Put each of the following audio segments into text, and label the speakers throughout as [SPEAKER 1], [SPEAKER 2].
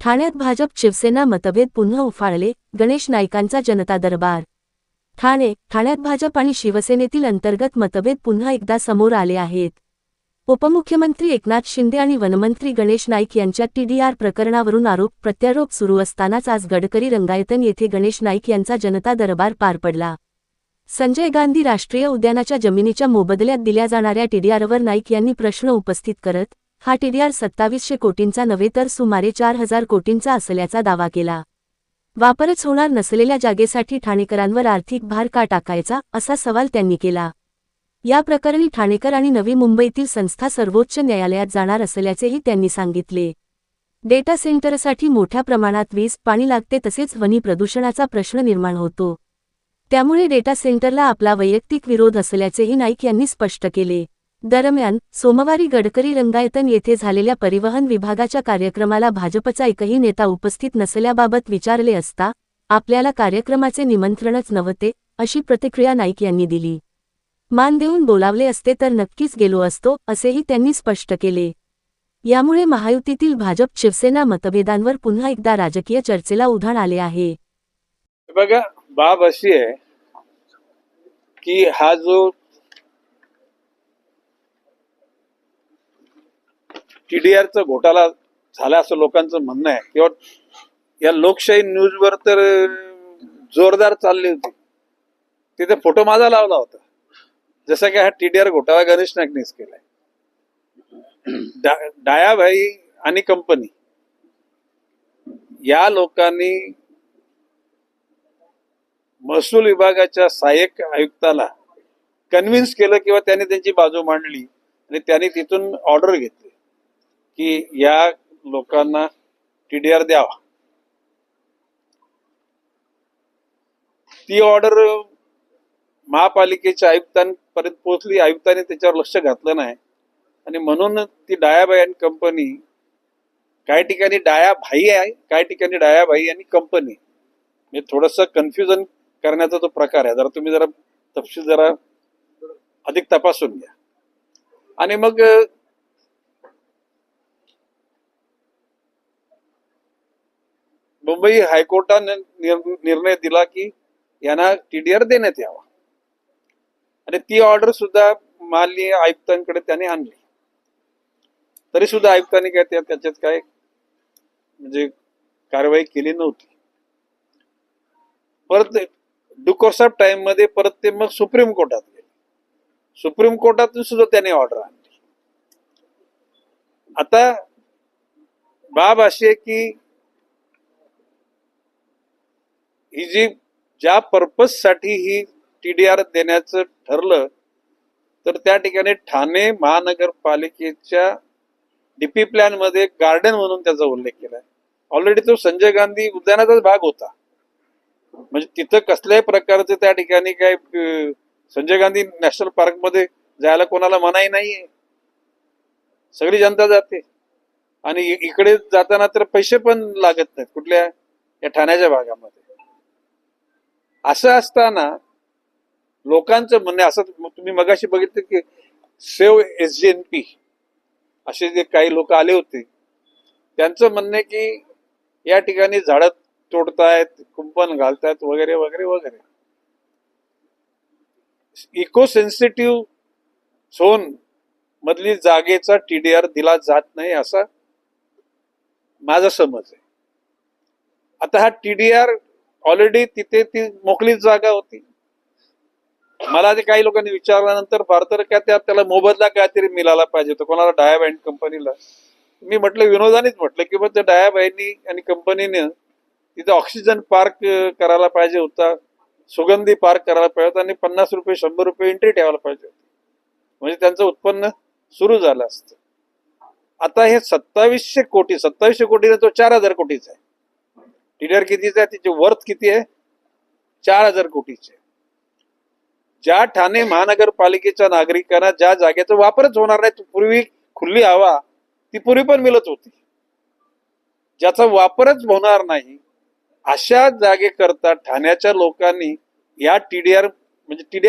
[SPEAKER 1] ठाण्यात भाजप शिवसेना मतभेद पुन्हा उफाळले, गणेश नाईकांचा जनता दरबार। ठाण्यात भाजप आणि शिवसेनेतील अंतर्गत मतभेद पुन्हा एकदा समोर आले आहेत। उपमुख्यमंत्री एकनाथ शिंदे आणि वनमंत्री गणेश नाईक यांच्यात टीडीआर प्रकरणावरून आरोप प्रत्यारोप सुरू असतानाच आज गडकरी रंगायतन येथे गणेश नाईक यांचा जनता दरबार पार पडला। संजय गांधी राष्ट्रीय उद्यानाच्या जमिनीच्या मोबदल्यात दिल्या जाणाऱ्या टीडीआरवर नाईक यांनी प्रश्न उपस्थित करत, हा टीडीआर 2700 कोटींचा नव्हे तर सुमारे 4000 कोटींचा असल्याचा दावा केला। वापरच होणार नसलेल्या जागेसाठी ठाणेकरांवर आर्थिक भार का टाकायचा, असा सवाल त्यांनी केला। या प्रकरणी ठाणेकर आणि नवी मुंबईतील संस्था सर्वोच्च न्यायालयात जाणार असल्याचेही त्यांनी सांगितले। डेटा सेंटरसाठी मोठ्या प्रमाणात वीज, पाणी लागते तसेच ध्वनी प्रदूषणाचा प्रश्न निर्माण होतो। त्यामुळे डेटा सेंटरला आपला वैयक्तिक विरोध असल्याचेही नाईक यांनी स्पष्ट केले। दरम्यान, सोमवारी गडकरी रंगायतन येथे झालेल्या परिवहन विभागाच्या कार्यक्रमाला भाजपचा एकही नेता उपस्थित नसल्याबाबत विचारले असता, आपल्याला कार्यक्रमाचे निमंत्रणच नव्हते, अशी प्रतिक्रिया नाईक यांनी दिली। मान देऊन बोलावले असते तर नक्कीच गेलो असतो, असेही त्यांनी स्पष्ट केले। यामुळे महायुतीतील भाजप शिवसेना मतभेदांवर पुन्हा एकदा राजकीय चर्चेला उधाण आले आहे।
[SPEAKER 2] बघा, बाब अशी आहे की हा जो टीडीआरचा घोटाळा झाला असं लोकांचं म्हणणं आहे, किंवा या लोकशाही न्यूजवर तर जोरदार चालली होती, तिथे फोटो माझा लावला होता, जसं की हा टीडीआर घोटाळा गणेश नाईकनेच केलाय। डायाभाई आणि कंपनी या लोकांनी महसूल विभागाच्या सहाय्यक आयुक्ताला कन्व्हिन्स केलं किंवा त्यांनी त्यांची बाजू मांडली आणि त्यांनी तिथून ऑर्डर घेतली की या लोकांना टीडीआर द्यावा। ती ऑर्डर महापालिकेच्या आयुक्तांपर्यंत पोहोचली, आयुक्तांनी त्याच्यावर लक्ष घातलं नाही आणि म्हणून ती डायाभाई आणि कंपनी, काही ठिकाणी डायाभाई आहे, काही ठिकाणी डायाभाई आणि कंपनी, म्हणजे थोडंसं कन्फ्युजन करण्याचा तो प्रकार आहे। जरा तुम्ही तपशील जरा अधिक तपासून घ्या। आणि मग मुंबई हायकोर्टाने निर्णय दिला की यांना टीडीआर देण्यात यावा आणि ती ऑर्डर सुद्धा माननीय आयुक्तांकडे त्याने आणली। तरी सुद्धा आयुक्तांनी काय त्याच्यात काय म्हणजे कारवाई केली नव्हती। परत ड्यू कोर्स ऑफ टाइम मध्ये परत ते मग सुप्रीम कोर्टात गेले, सुप्रीम कोर्टातून सुद्धा त्याने ऑर्डर आणली। आता बाब अशी आहे की ही जी ज्या पर्पज साठी ही टीडीआर देण्याचं ठरलं, तर त्या ठिकाणी ठाणे महानगरपालिकेच्या डीपी प्लॅन मध्ये गार्डन म्हणून त्याचा उल्लेख केलाय। ऑलरेडी तो संजय गांधी उद्यानाचाच भाग होता, म्हणजे तिथं कसल्याही प्रकारचे त्या ठिकाणी काय संजय गांधी नॅशनल पार्क मध्ये जायला कोणाला मनाई नाहीये, सगळी जनता जाते आणि इकडे जाताना तर पैसे पण लागत नाहीत कुठल्या या ठाण्याच्या भागामध्ये। असं असताना लोकांचं म्हणणे असं, तुम्ही मगाशी बघितलं की सेव्ह SGNP असे जे काही लोक आले होते, त्यांचं म्हणणे की या ठिकाणी झाडं तोडतायत, कुंपण घालतायत वगैरे वगैरे वगैरे। इको सेन्सिटिव्ह झोन मधली जागेचा टीडीआर दिला जात नाही असा माझा समज आहे। आता हा टीडीआर ऑलरेडी तिथे ती मोकळी जागा होती। मला ते काही लोकांनी विचारल्यानंतर फार तर काय त्याला मोबदला काहीतरी मिळाला पाहिजे होता कोणाला, डायाबाई कंपनीला। मी म्हटलं विनोदानेच म्हटलं की मग त्या डायाबाईंनी आणि कंपनीने तिथे ऑक्सिजन पार्क करायला पाहिजे होता, सुगंधी पार्क करायला पाहिजे होता आणि 50 रुपये 100 रुपये एंट्री ठेवायला पाहिजे होती, म्हणजे त्यांचं उत्पन्न सुरू झालं असतं। आता हे 2700 कोटी तो 4000 कोटीचा आहे। टीडीआर कितीचा आहे, तिचे वर्थ किती आहे? 4000 कोटीचे। ज्या ठाणे महानगरपालिकेच्या नागरिकांना ज्या जागेचा वापरच होणार नाही, पूर्वी खुली हवा ती पूर्वी पण मिळत होती, ज्याचा वापरच होणार नाही अशा जागेकरता ठाण्याच्या लोकांनी या टीडीआर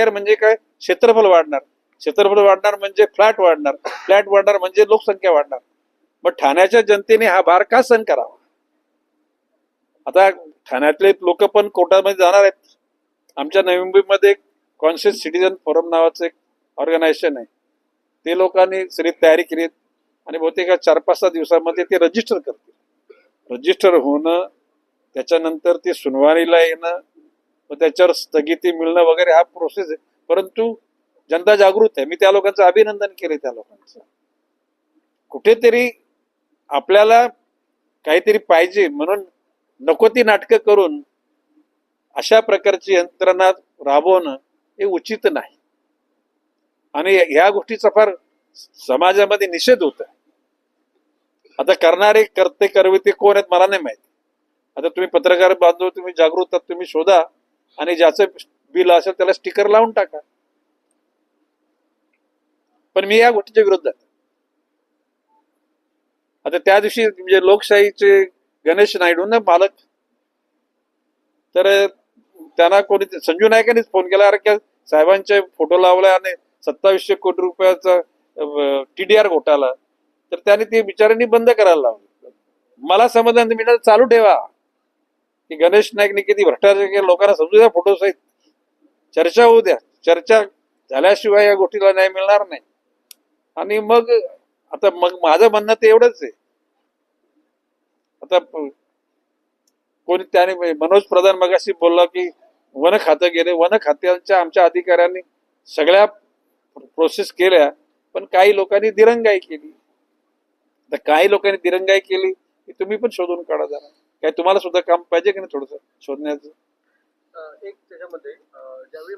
[SPEAKER 2] म्हणजे काय, क्षेत्रफळ वाढणार म्हणजे फ्लॅट वाढणार म्हणजे लोकसंख्या वाढणार। मग ठाण्याच्या जनतेने हा भार का सहन करावा? आता ठाण्यातले लोक पण कोर्टामध्ये जाणार आहेत. आमच्या नवी मुंबईमध्ये कॉन्शियस सिटीजन फोरम नावाचं एक ऑर्गनायझेशन आहे. ते लोकांनी सगळी तयारी केली आणि बहुतेक 4-5-6 दिवसामध्ये ते रजिस्टर करतील. रजिस्टर होणं, त्याच्यानंतर ते सुनावणीला येणं, मग त्याच्यावर स्थगिती मिळणं वगैरे हा प्रोसेस आहे. परंतु जनता जागृत आहे. मी त्या लोकांचं अभिनंदन केले. त्या लोकांचं कुठेतरी आपल्याला काहीतरी पाहिजे म्हणून नको ती नाटकं करून अशा प्रकारची यंत्रणा राबवणं हे उचित नाही. आणि ह्या गोष्टीचा फार समाजामध्ये निषेध होत आहे. आता करणारे करते करविते कोण आहेत मला नाही माहिती. आता तुम्ही पत्रकार बांधव, तुम्ही जागृत आहात, तुम्ही शोधा आणि ज्याचं बिल असेल त्याला स्टिकर लावून टाका. पण मी या गोष्टीच्या विरोधात. आता त्या दिवशी म्हणजे लोकशाहीचे गणेश नायडू ना मालक, तर त्यांना कोणी संजू नायकांनीच फोन केला, अरे क्या साहेबांचे फोटो लावला आणि 2700 कोटी रुपयाचा TDR घोटाळा, तर त्याने ते बिचाऱ्यांनी बंद करायला लावलं. मला समाधान मिळालं, चालू ठेवा की गणेश नाईकने किती भ्रष्टाचार केला लोकांना समजू द्या, फोटो सहित चर्चा होऊ द्या. चर्चा झाल्याशिवाय या गोष्टीला न्याय मिळणार नाही. आणि मग आता मग माझं म्हणणं ते एवढंच आहे. आता कोणी त्याने मनोज प्रधान मगाशी बोलला की वन खातं गेले. वन खात्याच्या आमच्या अधिकाऱ्यांनी सगळ्या प्रोसेस केल्या, पण काही लोकांनी दिरंगाई केली. तर काही लोकांनी दिरंगाई केली की तुम्ही पण शोधून काढा जरा. काय तुम्हाला सुद्धा काम पाहिजे की नाही थोडंसं शोधण्याचं.
[SPEAKER 3] एक त्याच्यामध्ये ज्यावेळी